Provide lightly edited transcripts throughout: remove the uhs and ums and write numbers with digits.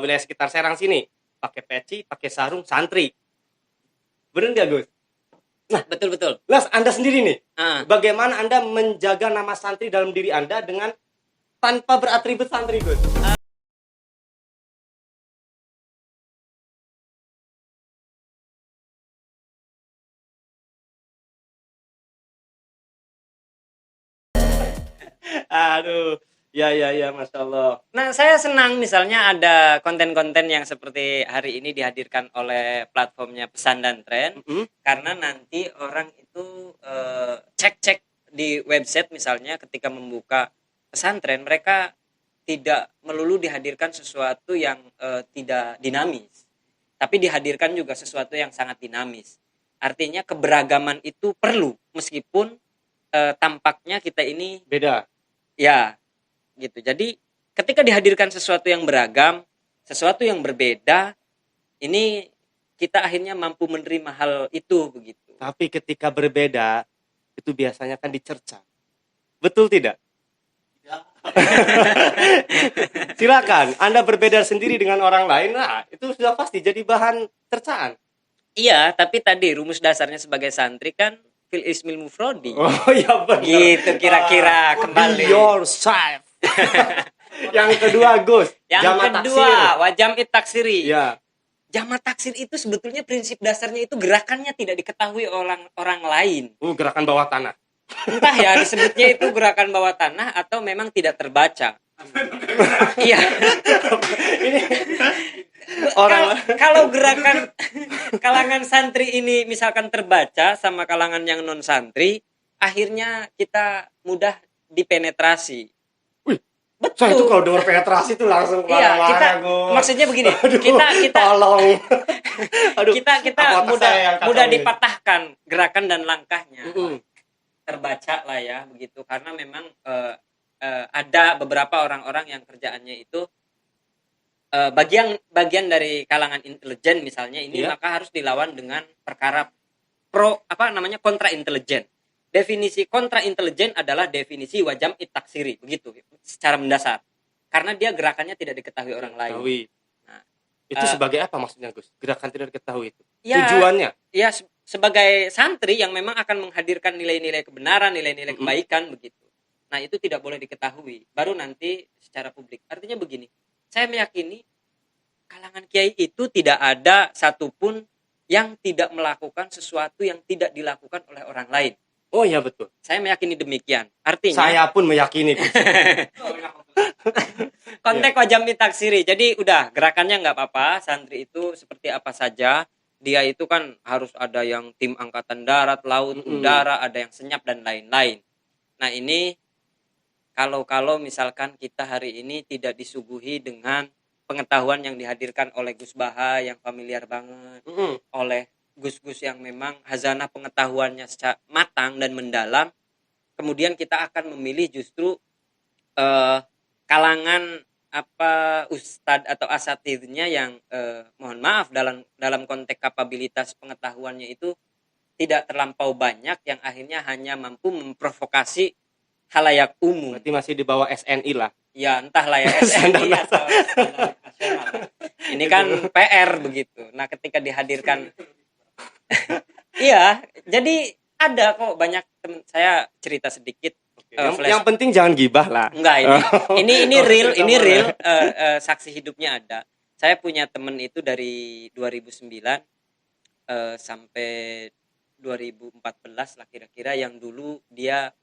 wilayah sekitar Serang sini pakai peci, pakai sarung, santri. Bener nggak Gus? Betul betul. Nah, Anda sendiri nih, Ah, bagaimana Anda menjaga nama santri dalam diri Anda dengan tanpa beratribut santri Gus? Aduh, ya ya ya, masya Allah. Nah, saya senang misalnya ada konten-konten yang seperti hari ini dihadirkan oleh platformnya Pesan dan Tren, Mm-mm. karena nanti orang itu cek-cek di website misalnya ketika membuka pesantren, mereka tidak melulu dihadirkan sesuatu yang tidak dinamis, tapi dihadirkan juga sesuatu yang sangat dinamis. Artinya keberagaman itu perlu, meskipun tampaknya kita ini Beda. ya gitu. Jadi ketika dihadirkan sesuatu yang beragam, sesuatu yang berbeda, ini kita akhirnya mampu menerima hal itu begitu. Tapi ketika berbeda, itu biasanya kan dicerca. Betul tidak? Silakan, Anda berbeda sendiri dengan orang lain, nah itu sudah pasti jadi bahan cercaan. Iya, tapi tadi rumus dasarnya sebagai santri kan fil ismil mufrodi. Oh ya benar. Gitu kira-kira kembali. Be yourself. Yang kedua Gus, Yang jamak kedua, taksir. wajam taksiri. Ya. Jamak taksir itu sebetulnya prinsip dasarnya itu gerakannya tidak diketahui orang lain. Gerakan bawah tanah. Entah ya disebutnya itu gerakan bawah tanah atau memang tidak terbaca. Iya. Ini orang Kalau gerakan kalangan santri ini misalkan terbaca sama kalangan yang non santri, akhirnya kita mudah dipenetrasi. Wih, Betul. saya itu kalau dengar penetrasi itu langsung Iya, kita marah-marah, Gus. maksudnya begini, Aduh, kita tolong. Aduh, kita apa otak saya yang kacau mudah ini? dipatahkan gerakan dan langkahnya. Mm-mm. Terbaca lah ya begitu, karena memang ada beberapa orang-orang yang kerjaannya itu bagian dari kalangan intelijen misalnya ini, Iya. maka harus dilawan dengan perkara kontra intelijen. Definisi kontra intelijen adalah definisi wajam itaksiri begitu secara mendasar, karena dia gerakannya tidak diketahui orang lain. Ketahui. Nah, Itu sebagai apa maksudnya, Gus? Gerakan tidak diketahui itu. ya, Tujuannya? ya sebagai santri yang memang akan menghadirkan nilai-nilai kebenaran, nilai-nilai kebaikan begitu. Nah, itu tidak boleh diketahui, baru nanti secara publik. Artinya begini, saya meyakini kalangan kiai itu tidak ada satupun yang tidak melakukan sesuatu yang tidak dilakukan oleh orang lain. Oh iya betul. Saya meyakini demikian. Artinya Saya pun meyakini, Gus. konteks wajam taksiri. Jadi udah gerakannya nggak apa-apa. Santri itu seperti apa saja. Dia itu kan harus ada yang tim angkatan darat, laut, udara, ada yang senyap dan lain-lain. Nah ini kalau misalkan kita hari ini tidak disuguhi dengan pengetahuan yang dihadirkan oleh Gus Baha yang familiar banget, oleh Gus-Gus yang memang hazanah pengetahuannya secara matang dan mendalam, kemudian kita akan memilih justru kalangan ustadz atau asatidnya yang mohon maaf dalam konteks kapabilitas pengetahuannya itu tidak terlampau banyak, yang akhirnya hanya mampu memprovokasi halayak umum. Berarti masih di bawah SNI lah. Ya entahlah ya SNI atau nasional. Ini kan PR begitu. Nah ketika dihadirkan iya, jadi ada kok banyak teman saya cerita sedikit. Yang penting jangan gibah lah. Enggak, ini real, saksi hidupnya ada. Saya punya temen itu dari 2009 sampai 2014 lah kira-kira, yang dulu dia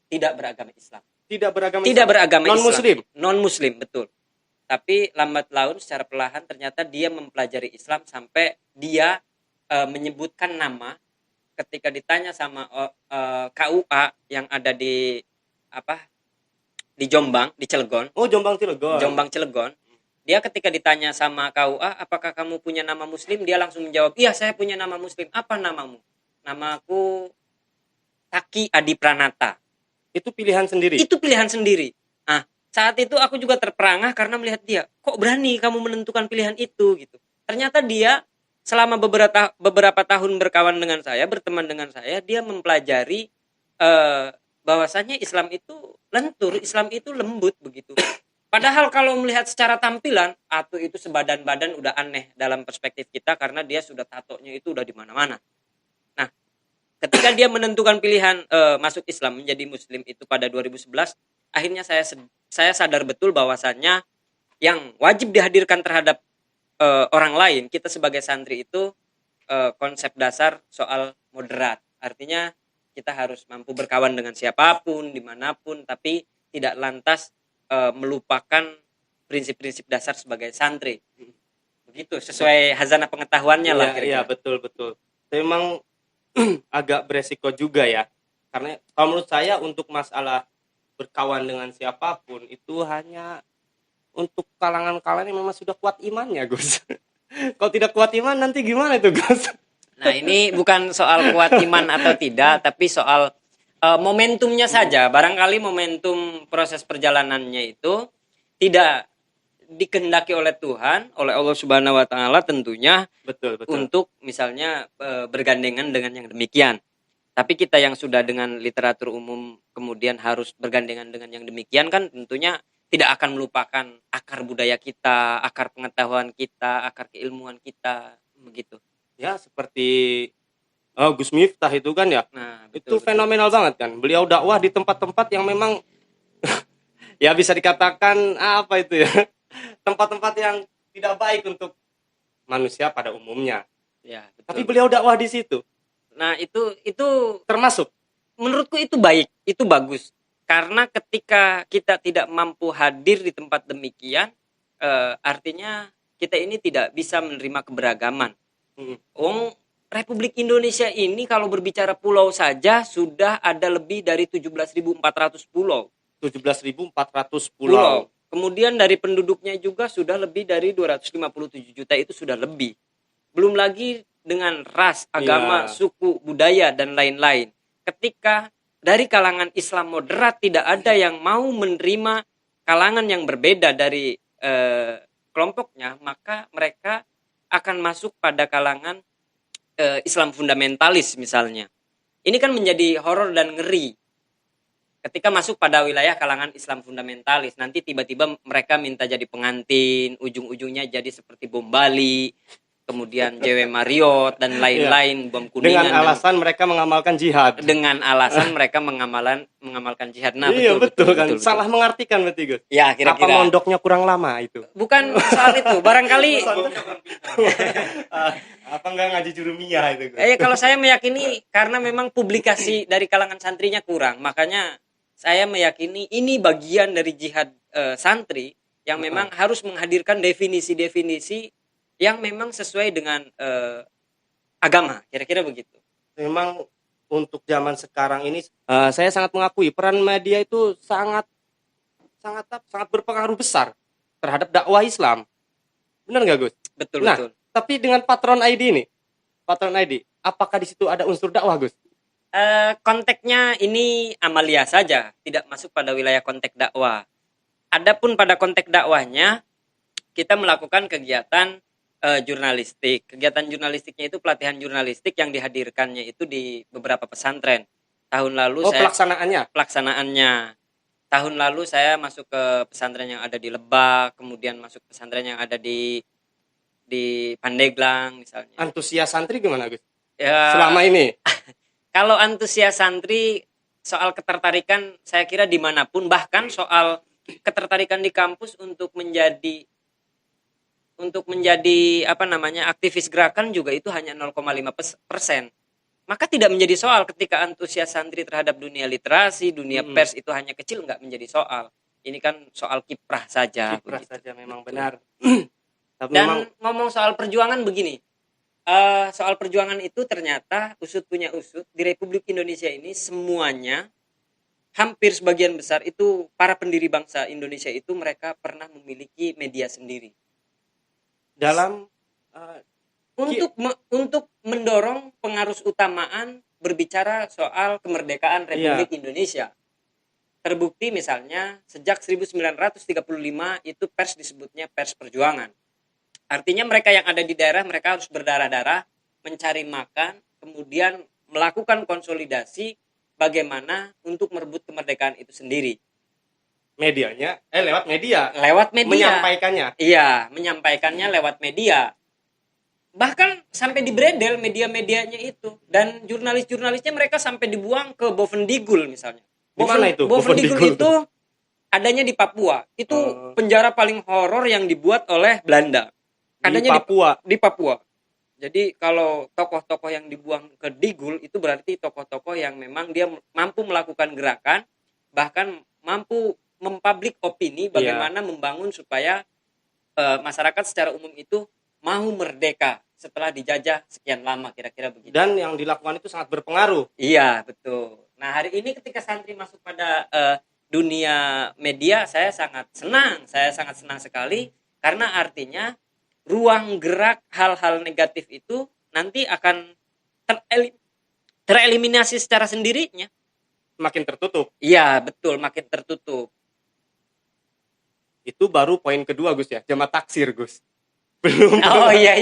tidak beragama Islam. Tidak beragama Islam. Non-muslim. Non-muslim, betul. Tapi lambat laun secara perlahan ternyata dia mempelajari Islam sampai dia menyebutkan nama ketika ditanya sama KUA yang ada di Jombang, di Cilegon. Oh, Jombang Cilegon. Dia ketika ditanya sama KUA, apakah kamu punya nama muslim? Dia langsung menjawab, iya saya punya nama muslim. Apa namamu? Namaku Taki Adi Pranata. Itu pilihan sendiri. Nah, saat itu aku juga terperangah karena melihat dia, kok berani kamu menentukan pilihan itu gitu. Ternyata dia selama beberapa tahun berkawan dengan saya, berteman dengan saya, dia mempelajari bahwasanya Islam itu lentur, Islam itu lembut begitu. Padahal kalau melihat secara tampilan, Atu itu sebadan-badan udah aneh dalam perspektif kita karena dia sudah tatonya itu udah di mana-mana. Nah, ketika dia menentukan pilihan masuk Islam menjadi Muslim itu pada 2011, akhirnya saya sadar betul bahwasannya yang wajib dihadirkan terhadap orang lain, kita sebagai santri itu konsep dasar soal moderat. Artinya kita harus mampu berkawan dengan siapapun, dimanapun, tapi tidak lantas melupakan prinsip-prinsip dasar sebagai santri. Begitu, sesuai hazanah pengetahuannya lah Iya, iya, kira-kira. betul, betul. Memang agak beresiko juga ya. Karena kalau menurut saya untuk masalah berkawan dengan siapapun itu hanya untuk kalangan-kalangan yang memang sudah kuat imannya, Gus. Kalau tidak kuat iman nanti gimana itu, Gus? Nah, ini bukan soal kuat iman atau tidak, tapi soal momentumnya saja. Barangkali momentum proses perjalanannya itu tidak dikehendaki oleh Tuhan, oleh Allah Subhanahu wa taala tentunya Betul, betul. untuk misalnya bergandengan dengan yang demikian. Tapi kita yang sudah dengan literatur umum kemudian harus bergandengan dengan yang demikian kan tentunya tidak akan melupakan akar budaya kita, akar pengetahuan kita, akar keilmuan kita, begitu. Ya, seperti Gus Miftah itu kan ya. Nah, Itu betul betul. fenomenal banget kan. Beliau dakwah di tempat-tempat yang memang ya bisa dikatakan apa itu ya. Tempat-tempat yang tidak baik untuk manusia pada umumnya. Ya, Tapi betul. beliau dakwah di situ. Nah, itu Termasuk menurutku itu baik, itu bagus. Karena ketika kita tidak mampu hadir di tempat demikian, artinya kita ini tidak bisa menerima keberagaman. Wong Republik Indonesia ini kalau berbicara pulau saja sudah ada lebih dari 17.400 pulau. 17.400 pulau. Kemudian dari penduduknya juga sudah lebih dari 257 juta, itu sudah lebih. Belum lagi dengan ras, agama, Iya. suku, budaya dan lain-lain. Ketika dari kalangan Islam moderat tidak ada yang mau menerima kalangan yang berbeda dari kelompoknya, maka mereka akan masuk pada kalangan Islam fundamentalis misalnya. Ini kan menjadi horor dan ngeri. Ketika masuk pada wilayah kalangan Islam fundamentalis, nanti tiba-tiba mereka minta jadi pengantin, ujung-ujungnya jadi seperti bom Bali, kemudian JW Marriott dan lain-lain, bom Dengan Kuningan. alasan mereka mengamalkan jihad. Dengan alasan mereka mengamalkan jihad. Nah, Iya, betul kan. betul. Salah mengartikan berarti, Gus. Ya, Apa kira-kira. mondoknya kurang lama itu? Bukan soal itu. Barangkali Apa enggak ngaji jurumiyah itu, Gus? kalau saya meyakini karena memang publikasi dari kalangan santrinya kurang, makanya saya meyakini ini bagian dari jihad santri yang memang harus menghadirkan definisi-definisi yang memang sesuai dengan agama, kira-kira begitu. Memang untuk zaman sekarang ini saya sangat mengakui peran media itu sangat berpengaruh besar terhadap dakwah Islam. Benar nggak, Gus? Betul, Nah, betul. tapi dengan Patron ID ini, Patron ID, apakah di situ ada unsur dakwah, Gus? Konteksnya ini amalia saja, tidak masuk pada wilayah konteks dakwah. Adapun pada konteks dakwahnya, kita melakukan kegiatan jurnalistik. Kegiatan jurnalistiknya itu pelatihan jurnalistik yang dihadirkannya itu di beberapa pesantren. Tahun lalu pelaksanaannya. Tahun lalu saya masuk ke pesantren yang ada di Lebak, kemudian masuk pesantren yang ada di Pandeglang misalnya. Antusias santri gimana, Gus? Ya, Selama ini? kalau antusias santri soal ketertarikan saya kira dimanapun, bahkan soal ketertarikan di kampus untuk menjadi aktivis gerakan juga itu hanya 0,5%. Maka tidak menjadi soal ketika antusias santri terhadap dunia literasi, dunia pers itu hanya kecil, nggak menjadi soal. Ini kan soal kiprah saja. Kiprah begitu. saja memang benar. Tapi Dan memang ngomong soal perjuangan begini, soal perjuangan itu ternyata usut punya usut di Republik Indonesia ini semuanya hampir sebagian besar itu para pendiri bangsa Indonesia itu mereka pernah memiliki media sendiri dalam untuk mendorong pengarus utamaan berbicara soal kemerdekaan Republik Indonesia. Terbukti misalnya sejak 1935 itu pers disebutnya pers perjuangan. Artinya mereka yang ada di daerah mereka harus berdarah-darah mencari makan, kemudian melakukan konsolidasi bagaimana untuk merebut kemerdekaan itu sendiri. lewat media lewat media. menyampaikannya. Iya, menyampaikannya lewat media. Bahkan sampai dibredel media-medianya itu, dan jurnalis-jurnalisnya mereka sampai dibuang ke Bovendigul misalnya. Di mana itu? Bovendigul Bovendigul itu adanya di Papua. Itu penjara paling horor yang dibuat oleh Belanda. Adanya di Papua. Jadi kalau tokoh-tokoh yang dibuang ke Digul itu berarti tokoh-tokoh yang memang dia mampu melakukan gerakan, bahkan mampu mempublik opini bagaimana membangun supaya masyarakat secara umum itu mau merdeka setelah dijajah sekian lama, kira-kira begitu. Dan yang dilakukan itu sangat berpengaruh. Iya, betul. Nah, hari ini ketika santri masuk pada dunia media, saya sangat senang sekali, karena artinya ruang gerak hal-hal negatif itu nanti akan tereliminasi secara sendirinya. Makin tertutup. Iya, betul, makin tertutup. Itu baru poin kedua, Gus ya. Jamaah taksir, Gus. Belum. Oh iya.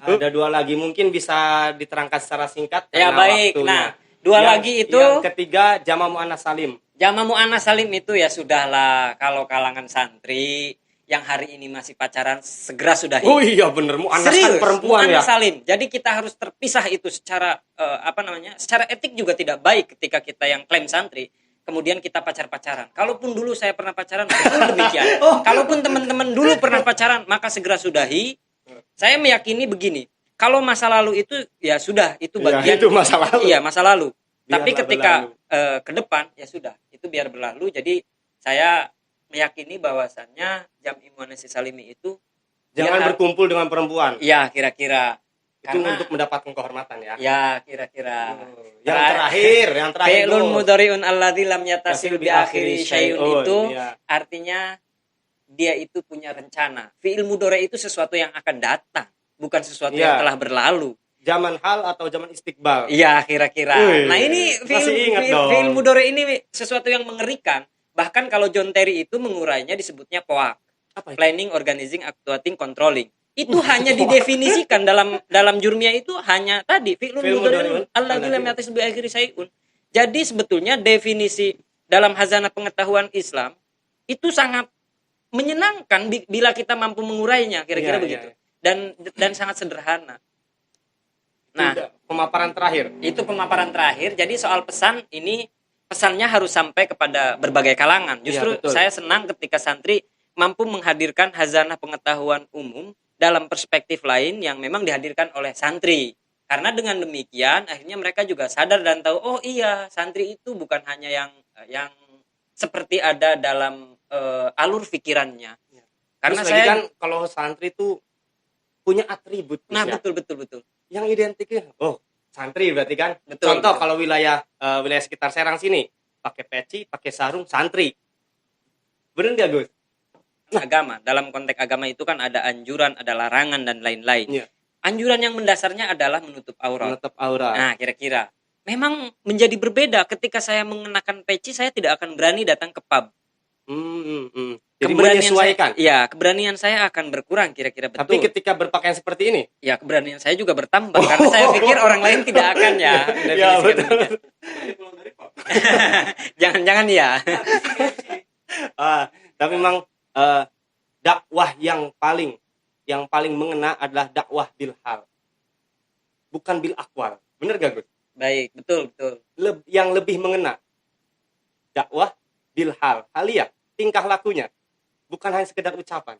Ada 2 lagi, mungkin bisa diterangkan secara singkat. Ya baik. Waktunya. Nah, 2 lagi itu. Yang ketiga Jamaah Mu'annas Salim. Jamaah Mu'annas Salim itu ya sudahlah, kalau kalangan santri yang hari ini masih pacaran segera sudahi. Oh iya bener, Mu'annas kan perempuan Mu'annas ya. Salim. Jadi kita harus terpisah itu secara secara etik juga tidak baik ketika kita yang klaim santri kemudian kita pacar-pacaran. Kalaupun dulu saya pernah pacaran, betul demikian. Kalaupun teman-teman dulu pernah pacaran, maka segera sudahi. Saya meyakini begini, kalau masa lalu itu ya sudah, itu bagian itu masa lalu. Iya, masa lalu. Biarlah tapi ketika ke depan ya sudah, itu biar berlalu. Jadi saya meyakini bahwasannya Jam'i Mu'annas Salimi itu jangan berkumpul dengan perempuan. Iya, kira-kira. Itu untuk mendapatkan kehormatan ya. Ya, kira-kira. Yang terakhir fi'lun mudhari'un alladzi lam yattasil bi akhiri syai'un itu artinya dia itu punya rencana. Fi'il mudhari' itu sesuatu yang akan datang, bukan sesuatu yang telah berlalu. Zaman hal atau zaman istiqbal. Iya, kira-kira. Nah, ini fi'il mudhari' ini sesuatu yang mengerikan. Bahkan kalau John Terry itu mengurainya disebutnya POAC. Planning, Organizing, Actuating, Controlling. Itu hanya didefinisikan dalam jurmiyah itu hanya tadi fi'lun mudhari'un alladzi lam yattasil bi akhiri syai'un. Jadi sebetulnya definisi dalam hazanah pengetahuan Islam itu sangat menyenangkan bila kita mampu mengurainya, kira-kira begitu. Dan sangat sederhana. Nah, pemaparan terakhir. Itu pemaparan terakhir. Jadi soal pesan ini, pesannya harus sampai kepada berbagai kalangan. Justru saya senang ketika santri mampu menghadirkan hazanah pengetahuan umum dalam perspektif lain yang memang dihadirkan oleh santri. Karena dengan demikian akhirnya mereka juga sadar dan tahu, oh iya, santri itu bukan hanya yang seperti ada dalam alur pikirannya. Karena saya kan kalau santri itu punya atribut. Nah, betul. Yang identiknya, santri berarti kan. Betul, Contoh kalau wilayah sekitar Serang sini, pakai peci, pakai sarung, santri. Bener nggak, Gus? Agama, dalam konteks agama itu kan ada anjuran, ada larangan dan lain-lain. Iya. Anjuran yang mendasarnya adalah menutup aurat. Nah, kira-kira memang menjadi berbeda ketika saya mengenakan peci, saya tidak akan berani datang ke pub. Jadi menyesuaikan. Keberanian saya akan berkurang, kira-kira betul. Tapi ketika berpakaian seperti ini, ya keberanian saya juga bertambah karena saya pikir orang lain tidak akan ya. Ya betul. Jangan-jangan ya. Tapi memang dakwah yang paling mengena adalah dakwah bil hal, bukan bil akwal. Bener gak, Gus? Baik, betul. Yang lebih mengena dakwah bil hal, halia, tingkah lakunya, bukan hanya sekedar ucapan.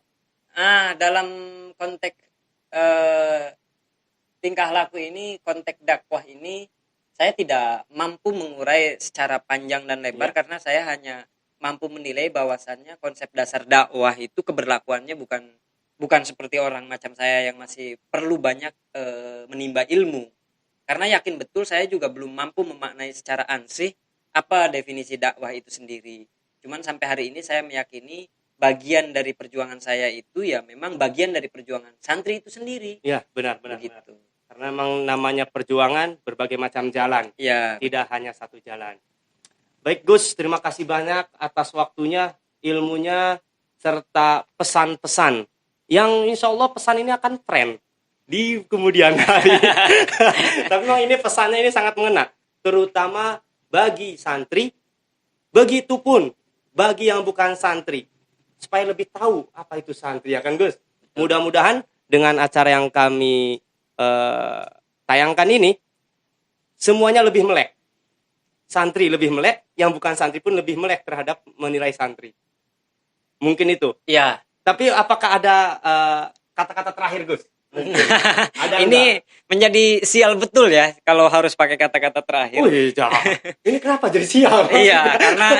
Dalam konteks tingkah laku ini, konteks dakwah ini, saya tidak mampu mengurai secara panjang dan lebar karena saya hanya mampu menilai bahwasannya konsep dasar dakwah itu keberlakuannya bukan seperti orang macam saya yang masih perlu banyak menimba ilmu. Karena yakin betul saya juga belum mampu memaknai secara ansih apa definisi dakwah itu sendiri. Cuman sampai hari ini saya meyakini bagian dari perjuangan saya itu ya memang bagian dari perjuangan santri itu sendiri. Iya, benar. Begitu. Karena memang namanya perjuangan berbagai macam jalan. Iya. Tidak hanya satu jalan. Baik, Gus, terima kasih banyak atas waktunya, ilmunya, serta pesan-pesan yang insya Allah pesan ini akan tren di kemudian hari. Tapi memang ini pesannya ini sangat mengena, terutama bagi santri, begitu pun bagi yang bukan santri supaya lebih tahu apa itu santri, ya kan Gus? Mudah-mudahan dengan acara yang kami tayangkan ini semuanya lebih melek. Santri lebih melek, yang bukan santri pun lebih melek terhadap menilai santri. Mungkin itu. Ya. Tapi apakah ada kata-kata terakhir, Gus? Ada Ini menjadi sial betul ya kalau harus pakai kata-kata terakhir. Wih, jahat. Ini kenapa jadi sial? Iya, karena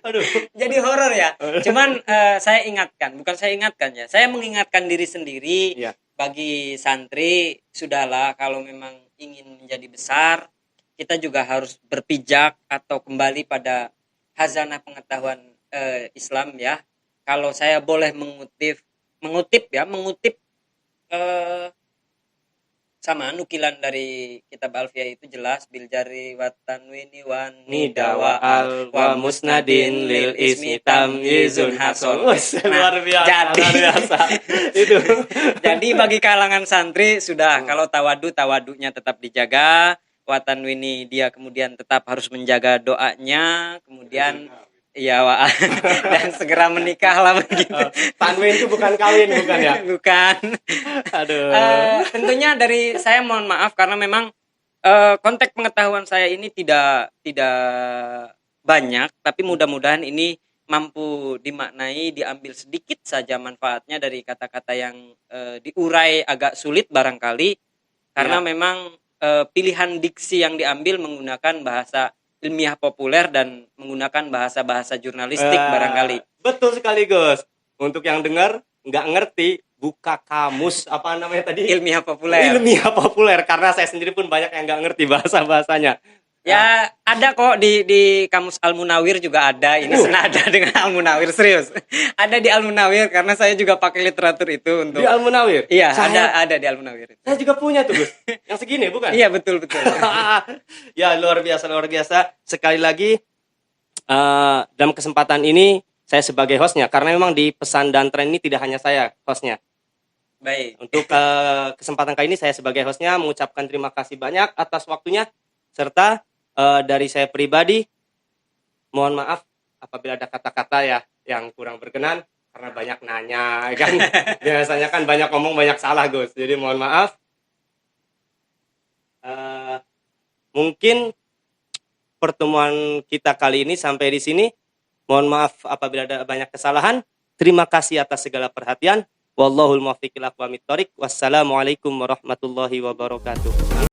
Aduh. jadi horor ya. Cuman saya ingatkan, bukan saya ingatkan ya. Saya mengingatkan diri sendiri. Iya. Bagi santri, sudahlah kalau memang ingin menjadi besar, kita juga harus berpijak atau kembali pada khazanah pengetahuan Islam ya. Kalau saya boleh mengutip sama nukilan dari kitab Alfiyah itu jelas biljari watanwini wan nidawa al wa musnadin lil ismi tamyizun hason. Luar biasa. Itu. Jadi bagi kalangan santri sudah kalau tawaduknya tetap dijaga, watanwini dia kemudian tetap harus menjaga doanya, kemudian iya dan segera menikah lah begitu. Tanwin itu bukan kawin, bukan ya? Bukan. Aduh. Tentunya dari saya mohon maaf karena memang konteks pengetahuan saya ini tidak banyak, tapi mudah-mudahan ini mampu dimaknai, diambil sedikit saja manfaatnya dari kata-kata yang diurai agak sulit barangkali karena memang pilihan diksi yang diambil menggunakan bahasa ilmiah populer dan menggunakan bahasa-bahasa jurnalistik barangkali. Betul sekali, Gus. Untuk yang dengar nggak ngerti, buka kamus apa namanya tadi? Ilmiah populer. Ilmiah populer, karena saya sendiri pun banyak yang nggak ngerti bahasa-bahasanya. Ya ada kok di kamus Al-Munawir juga ada. Ini senada dengan Al-Munawir, serius. Ada di Al-Munawir karena saya juga pakai literatur itu untuk. Di Al-Munawir? Iya, ada di Al-Munawir. Saya juga punya tuh, Gus. Yang segini bukan? Iya, betul. Ya, luar biasa. Sekali lagi dalam kesempatan ini saya sebagai hostnya, karena memang di Pesan dan Tren ini tidak hanya saya hostnya. Baik. Untuk kesempatan kali ini saya sebagai hostnya mengucapkan terima kasih banyak atas waktunya, serta dari saya pribadi mohon maaf apabila ada kata-kata ya yang kurang berkenan karena banyak nanya kan. Biasanya kan banyak ngomong banyak salah, Gus. Jadi mohon maaf. Mungkin pertemuan kita kali ini sampai di sini. Mohon maaf apabila ada banyak kesalahan. Terima kasih atas segala perhatian. Wallahul muwaffiq ila aqwamit thoriq. Wassalamualaikum warahmatullahi wabarakatuh.